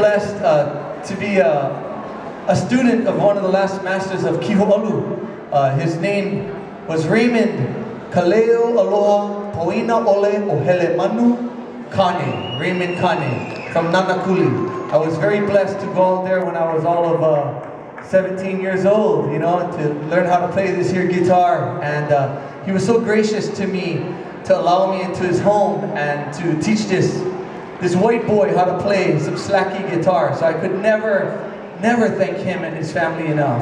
blessed to be a student of one of the last masters of Kiho'olu. His name was Raymond Kaleo Aloha Poina Ole Ohele Manu Kane, Raymond Kane from Nanakuli. I was very blessed to go out there when I was all of 17 years old, you know, to learn how to play this here guitar. And he was so gracious to me to allow me into his home and to teach this white boy how to play some slacky guitar. So I could never thank him and his family enough.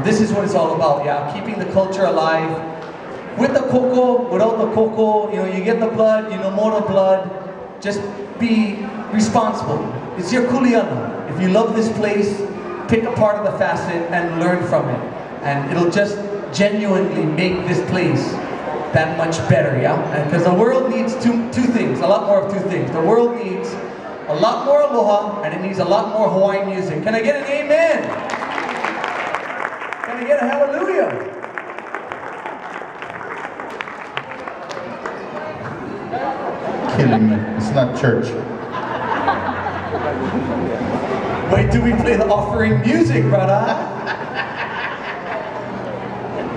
This is what it's all about, yeah, keeping the culture alive. With the koko, without the koko, you know, you get the blood, you know, more blood. Just be responsible. It's your kuleana. If you love this place, pick a part of the facet and learn from it. And it'll just genuinely make this place that much better, yeah? Because the world needs two things, a lot more of two things. The world needs a lot more aloha, and it needs a lot more Hawaiian music. Can I get an amen? Can I get a hallelujah? Killing me. It's not church. Wait till we play the offering music, brother.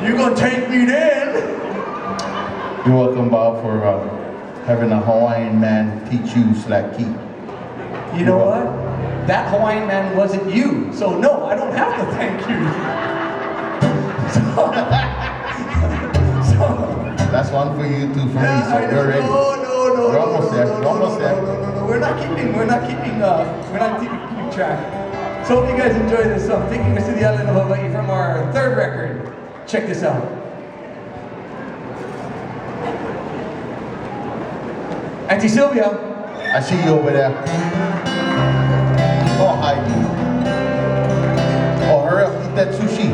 You gonna take me then? You're welcome, Bob, for having a Hawaiian man teach you slacky. You know what? That Hawaiian man wasn't you, so no, I don't have to thank you. so that's one for you, two for me, so we're ready. No. We're almost there. No. We're not keeping track. So hope you guys enjoy this song, Taking Us to the Island of Hawaii from our third record. Check this out. Auntie Sylvia. I see you over there. Oh, hi. Oh, hurry up, eat that sushi.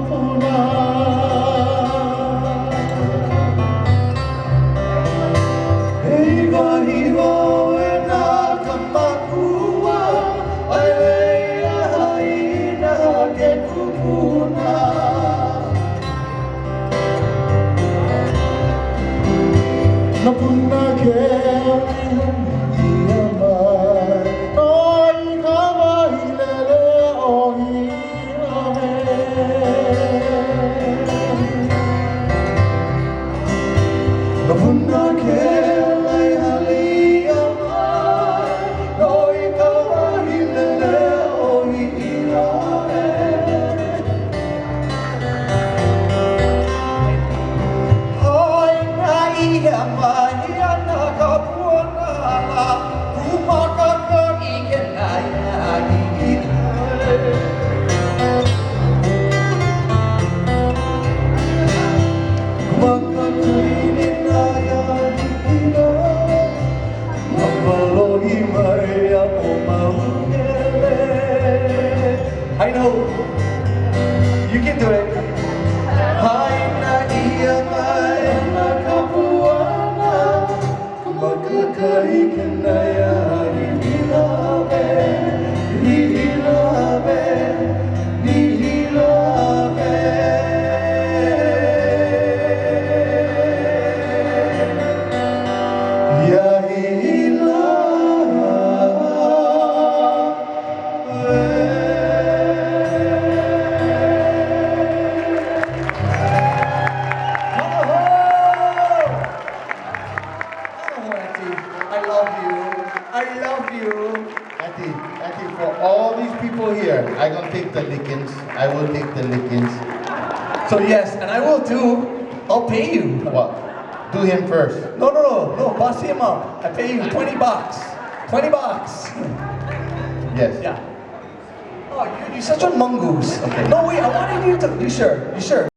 Puna take the lickings. I will take the lickings. So yes, and I will too. I'll pay you. What? Do him first. No, bust him up. I pay you $20. $20. Yes. Yeah. Oh, you're such a mongoose. Okay. No, wait, I wanted you to. You sure?